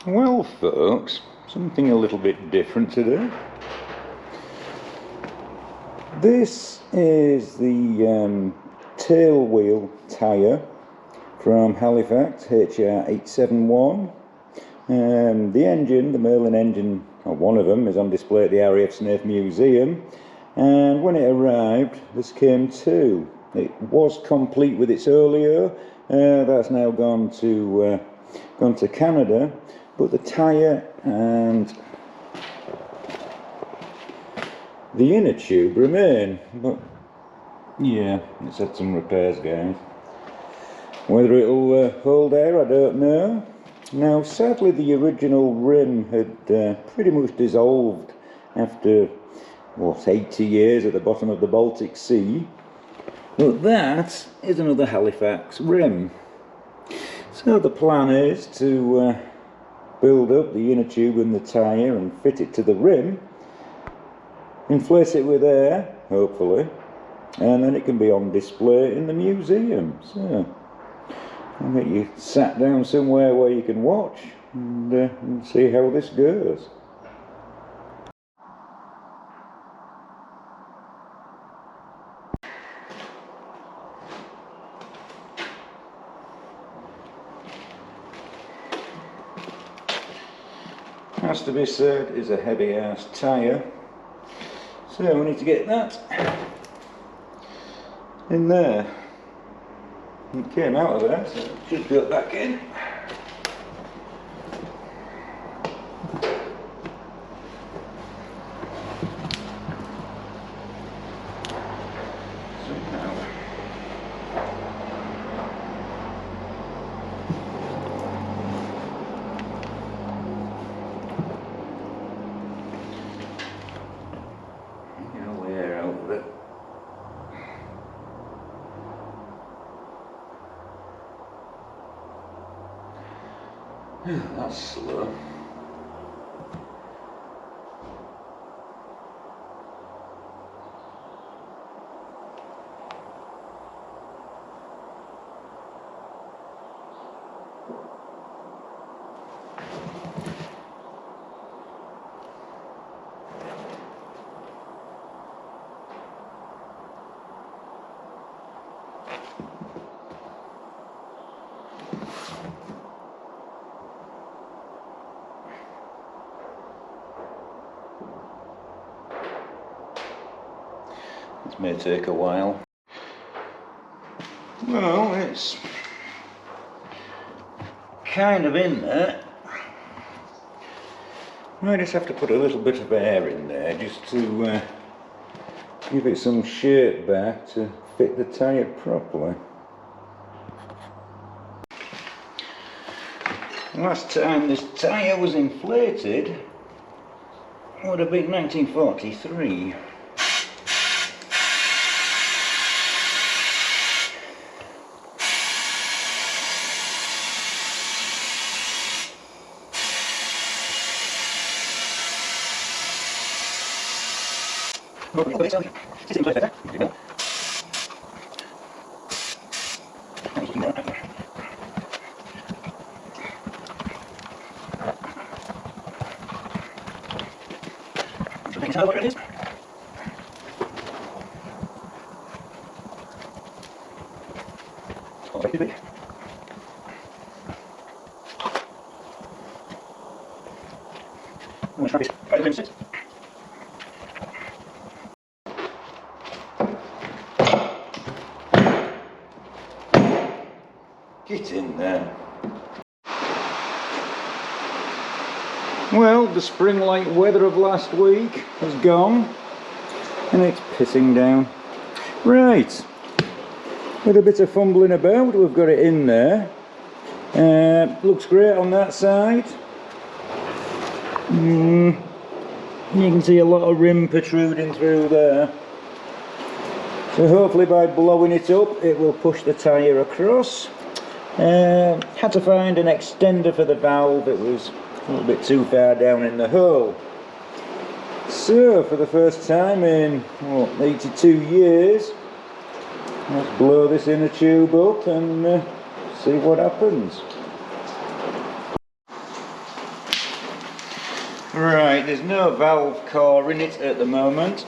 Well folks, something a little bit different today. This is the tail wheel tyre from Halifax HR871. The engine, the Merlin engine, or one of them, is on display at the RAF Museum, and when it arrived this came too. It was complete with its earlier, that's now gone to Canada, but the tyre and the inner tube remain. But yeah, it's had some repairs, guys. Whether it'll hold air, I don't know. Now sadly the original rim had pretty much dissolved after what, 80 years at the bottom of the Baltic Sea. But that is another Halifax rim. So the plan is to build up the inner tube and the tyre and fit it to the rim, inflate it with air, hopefully, and then it can be on display in the museum. So I'll get you sat down somewhere where you can watch and see how this goes. Has to be said, is a heavy ass tyre, so we need to get that in there. It came out of there, so just put it back in. That's slow. This may take a while. Well, it's kind of in there. I just have to put a little bit of air in there just to give it some shape back to fit the tyre properly. Last time this tyre was inflated would have been 1943. Get in there. Well, the spring-like weather of last week has gone and it's pissing down. Right, with a bit of fumbling about, we've got it in there. Looks great on that side. You can see a lot of rim protruding through there. So hopefully by blowing it up it will push the tyre across. Had to find an extender for the valve, it was a little bit too far down in the hole. So for the first time in 82 years, let's blow this inner tube up and see what happens. Right, there's no valve core in it at the moment,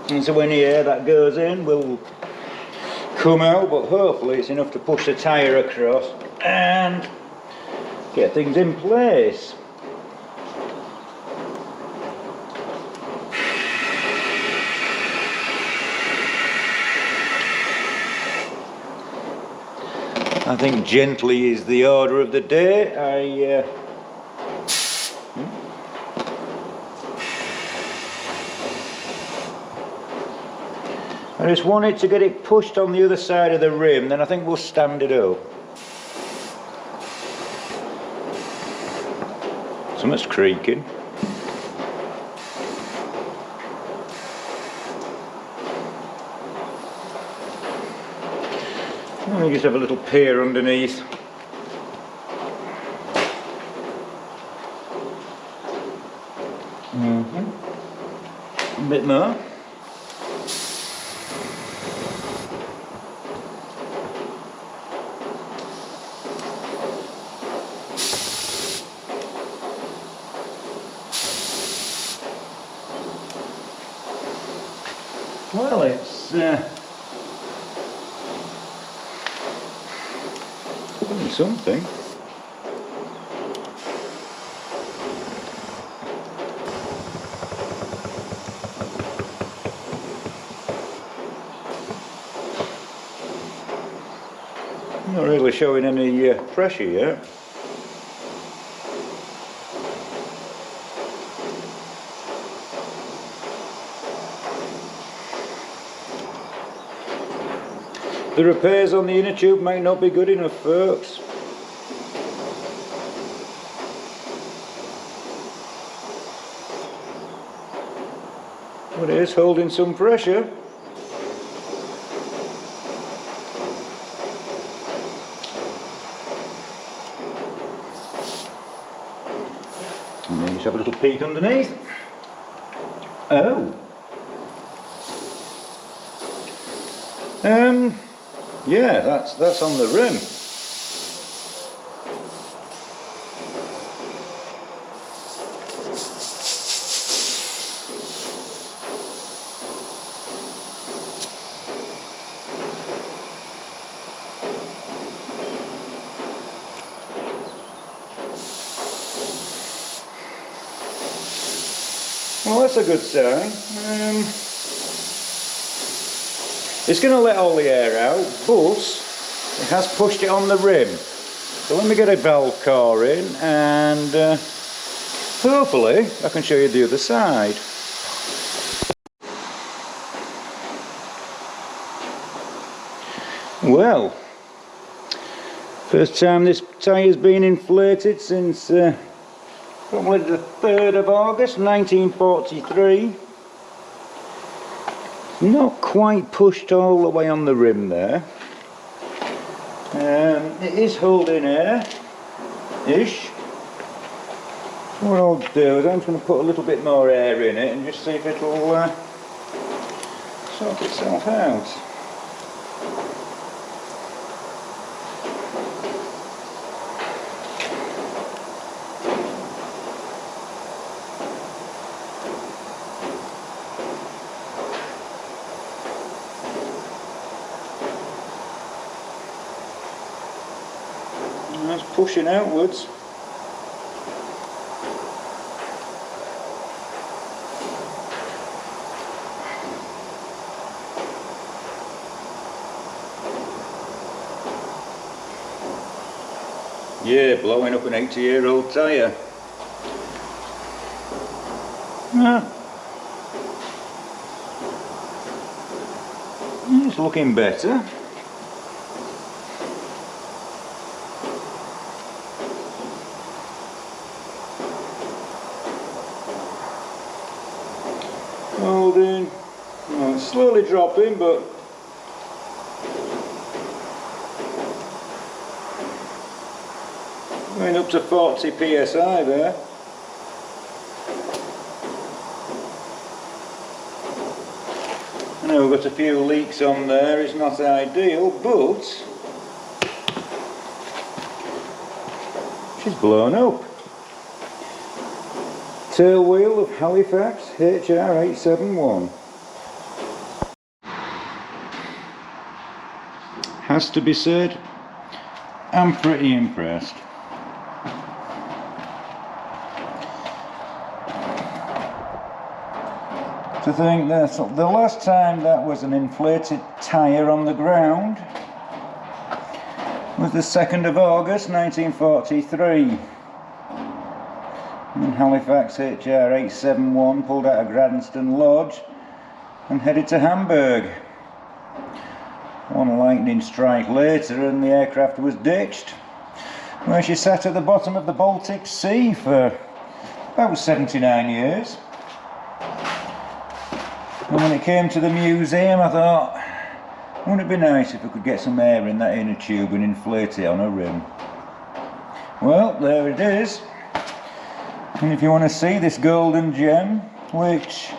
and so any air that goes in will come out, but hopefully it's enough to push the tyre across and get things in place. I think gently is the order of the day. I just wanted to get it pushed on the other side of the rim, then I think we'll stand it up. Something's creaking. Let me just have a little peer underneath. A bit more. Well, it's doing something. Not really showing any pressure yet. The repairs on the inner tube might not be good enough, folks. But it is holding some pressure. And then just have a little peek underneath. Oh. Yeah, that's on the rim. Well, that's a good sign. It's going to let all the air out, but it has pushed it on the rim. So let me get a valve core in, and hopefully I can show you the other side. Well, first time this tyre's been inflated since probably the 3rd of August 1943. Not quite pushed all the way on the rim there. It is holding air-ish. What I'll do is I'm just going to put a little bit more air in it and just see if it'll sort itself out. That's pushing outwards. Yeah, blowing up an 80-year-old tyre. It's looking better. Holding, well, it's slowly dropping, but going up to 40 psi there. I know we've got a few leaks on there, it's not ideal, but she's blown up. tail wheel of Halifax HR871. Has to be said, I'm pretty impressed. To think that the last time that was an inflated tyre on the ground was the 2nd of August 1943. And Halifax HR871 pulled out of Gradston Lodge and headed to Hamburg. One lightning strike later and the aircraft was ditched, where she sat at the bottom of the Baltic Sea for about 79 years. And when it came to the museum, I thought, wouldn't it be nice if we could get some air in that inner tube and inflate it on a rim? Well, there it is. And if you want to see this golden gem, which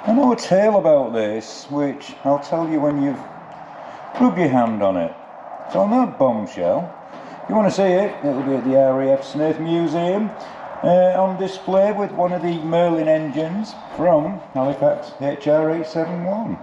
I know a tale about this, which I'll tell you when you've rubbed your hand on it. So on that bombshell, if you want to see it, it'll be at the RAF Smith Museum, on display with one of the Merlin engines from Halifax HR871.